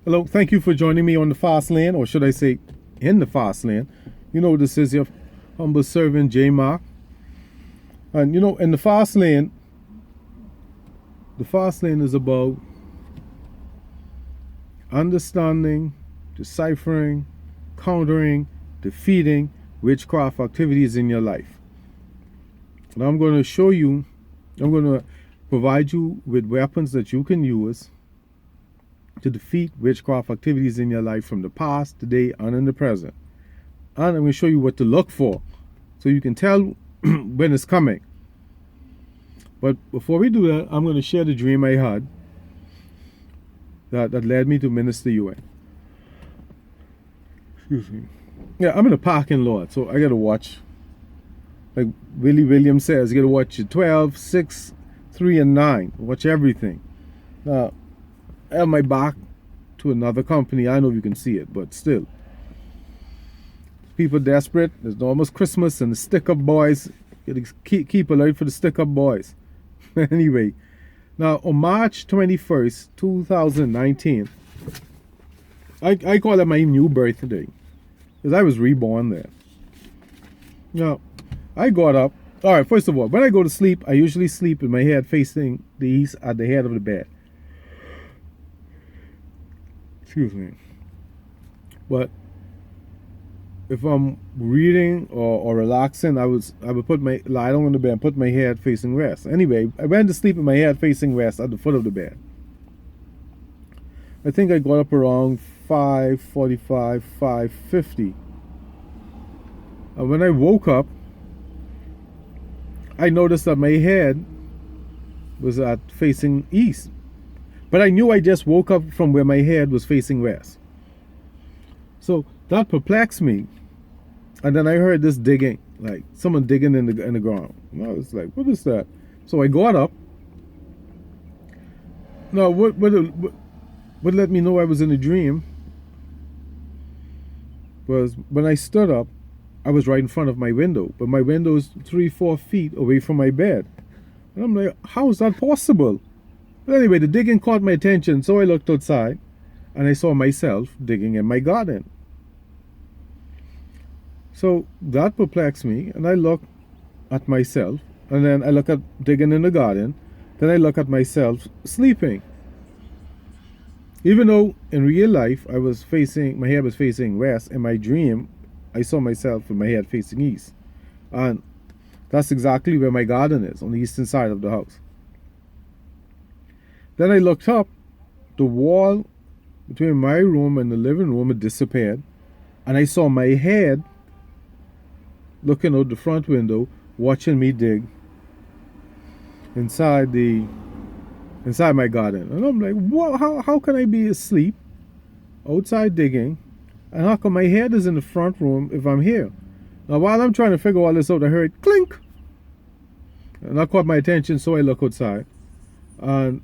Hello, thank you for joining me on the fast lane, or should I say, in the fast lane. This is your humble servant, J Mark. And in the fast lane is about understanding, deciphering, countering, defeating witchcraft activities in your life. And I'm going to provide you with weapons that you can use to defeat witchcraft activities in your life from the past, today, and in the present. And I'm going to show you what to look for so you can tell when it's coming. But before we do that, I'm going to share the dream I had that led me to minister you in. Excuse me. Yeah, I'm in a parking lot, so I got to watch. Like Willie Williams says, you got to watch 12, 6, 3, and 9. Watch everything. Now, I have my back to another company. I know you can see it, but still. People desperate. It's almost Christmas and the stick-up boys. You gotta keep alert for the stick-up boys. Anyway, now on March 21st, 2019, I call it my new birthday because I was reborn there. Now, I got up. All right, first of all, when I go to sleep, I usually sleep with my head facing the east at the head of the bed. Excuse me. But if I'm reading or relaxing, I would lie down on the bed and put my head facing west. Anyway, I went to sleep with my head facing west at the foot of the bed. I think I got up around 5:45, 5:50. And when I woke up, I noticed that my head was facing east. But I knew I just woke up from where my head was facing west. So that perplexed me. And then I heard this digging, like someone digging in the ground. And I was like, what is that? So I got up. Now, what let me know I was in a dream was when I stood up, I was right in front of my window. But my window is 3-4 feet away from my bed. And I'm like, how is that possible? But anyway, the digging caught my attention, so I looked outside, and I saw myself digging in my garden. So that perplexed me, and I look at myself, and then I look at digging in the garden, then I look at myself sleeping. Even though in real life my head was facing west, in my dream I saw myself with my head facing east. And that's exactly where my garden is, on the eastern side of the house. Then I looked up, the wall between my room and the living room had disappeared, and I saw my head looking out the front window, watching me dig inside my garden. And I'm like, what? How can I be asleep outside digging, and how come my head is in the front room if I'm here? Now, while I'm trying to figure all this out, I heard clink, and that caught my attention, so I look outside, and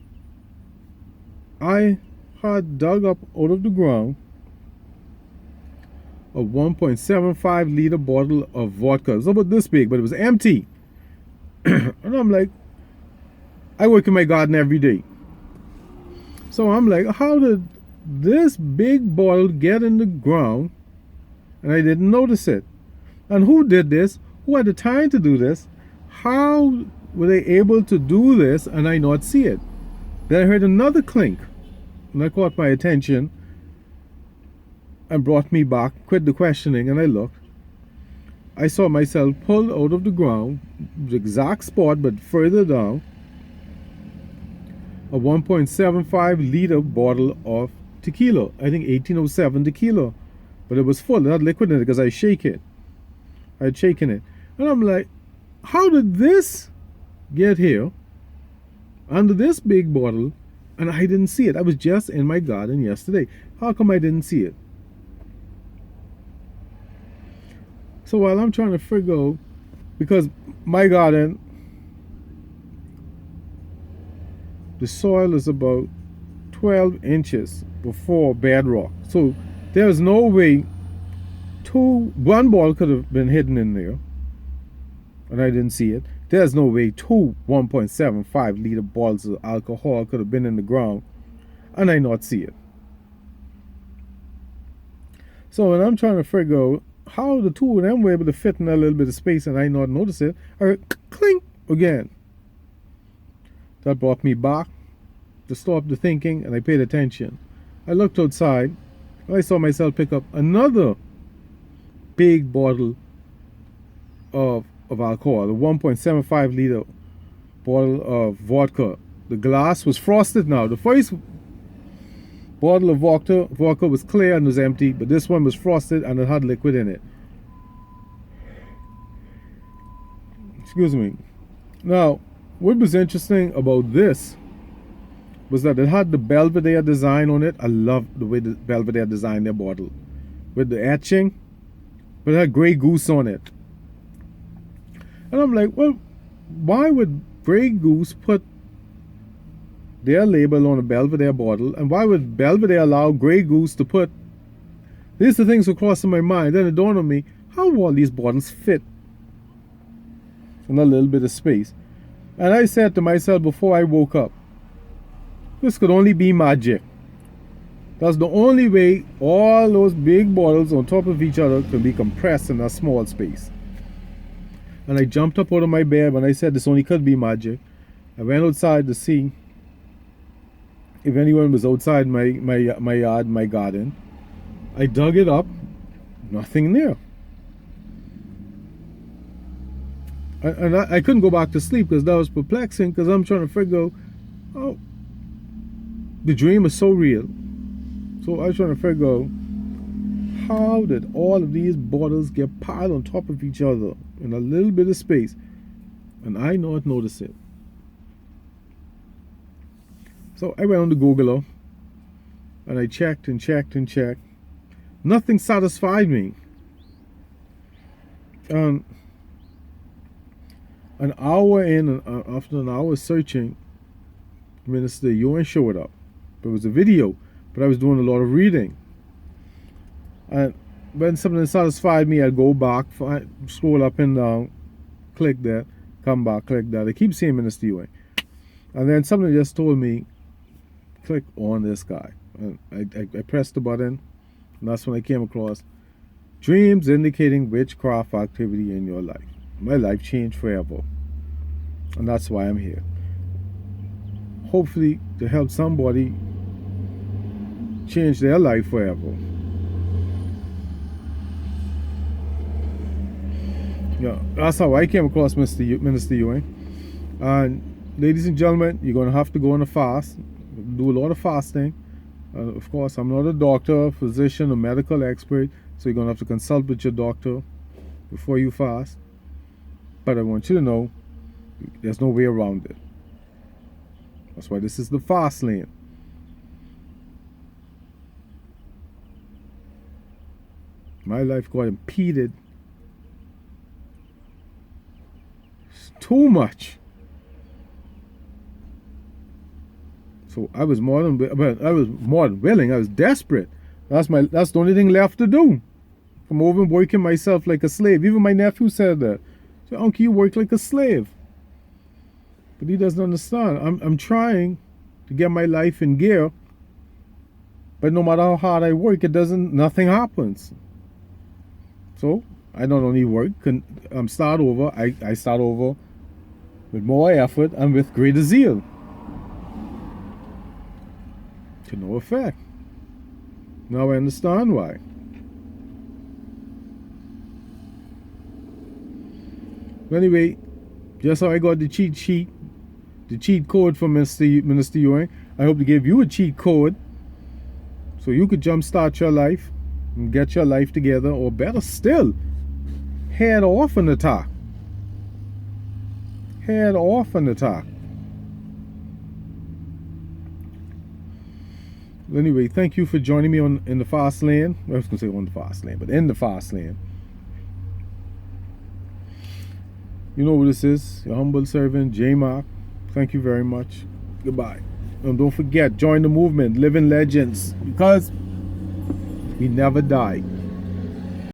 I had dug up out of the ground a 1.75 liter bottle of vodka. It was about this big, but it was empty. And I'm like, I work in my garden every day. So I'm like, how did this big bottle get in the ground and I didn't notice it? And who did this? Who had the time to do this? How were they able to do this and I not see it? Then I heard another clink, and that caught my attention and brought me back, quit the questioning, and I looked. I saw myself pull out of the ground, the exact spot but further down, a 1.75 liter bottle of tequila. I think 1807 tequila. But it was full, it had liquid in it because I had shaken it. And I'm like, how did this get here under this big bottle and I didn't see it? I was just in my garden yesterday. How come I didn't see it? So while I'm trying to figure out, because my garden, the soil is about 12 inches before bedrock. So there's no way one ball could have been hidden in there and I didn't see it. There's no way 1.75 liter bottles of alcohol could have been in the ground and I not see it. So when I'm trying to figure out how the two of them were able to fit in a little bit of space and I not notice it, I heard clink again. That brought me back to stop the thinking, and I paid attention. I looked outside and I saw myself pick up another big bottle of alcohol, a 1.75 liter bottle of vodka. The glass was frosted now. The first bottle of vodka was clear and was empty, but this one was frosted and it had liquid in it. Excuse me. Now, what was interesting about this was that it had the Belvedere design on it. I love the way the Belvedere designed their bottle with the etching, but it had Grey Goose on it. And I'm like, well, why would Grey Goose put their label on a Belvedere bottle, and why would Belvedere allow Grey Goose to put... These are the things that crossed in my mind. Then it dawned on me, how all these bottles fit in a little bit of space. And I said to myself before I woke up, this could only be magic. That's the only way all those big bottles on top of each other can be compressed in a small space. And I jumped up out of my bed when I said this only could be magic. I went outside to see if anyone was outside my yard, my garden. I dug it up, nothing there. And I couldn't go back to sleep because that was perplexing, because I'm trying to figure out, oh, the dream is so real. So I was trying to figure out, how did all of these bottles get piled on top of each other in a little bit of space, and I not notice it? So I went on to Google and I checked and checked and checked. Nothing satisfied me. An hour in, after an hour searching, Minister Ewan showed up. It was a video, but I was doing a lot of reading. And when something satisfied me, I'd go back, scroll up and down, click that, come back, click that. I keep seeing Minister Ewan. And then something just told me, click on this guy. And I pressed the button, and that's when I came across dreams indicating witchcraft activity in your life. My life changed forever, and that's why I'm here. Hopefully to help somebody change their life forever. Yeah, that's how I came across Minister Ewan. And ladies and gentlemen, you're going to have to go on a fast. Do a lot of fasting. Of course, I'm not a doctor, physician, or medical expert, so you're going to have to consult with your doctor before you fast. But I want you to know there's no way around it. That's why this is the fast lane. My life got impeded too much. So I was more than willing. I was desperate. That's the only thing left to do. I'm overworking myself like a slave. Even my nephew said that. So, Uncle, you work like a slave. But he doesn't understand. I'm trying to get my life in gear, but no matter how hard I work, nothing happens. So I not only work, start over. I start over with more effort and with greater zeal. To no effect. Now I understand why. Anyway, just how I got the cheat sheet, the cheat code from Minister Ewan, I hope to give you a cheat code so you could jumpstart your life and get your life together, or better still, head off an attack. Head off an attack. Anyway, thank you for joining me in the fast lane. I was going to say on the fast lane, but in the fast lane. You know what this is. Your humble servant, J Mark. Thank you very much. Goodbye. And don't forget, join the movement, Living Legends, because we never die.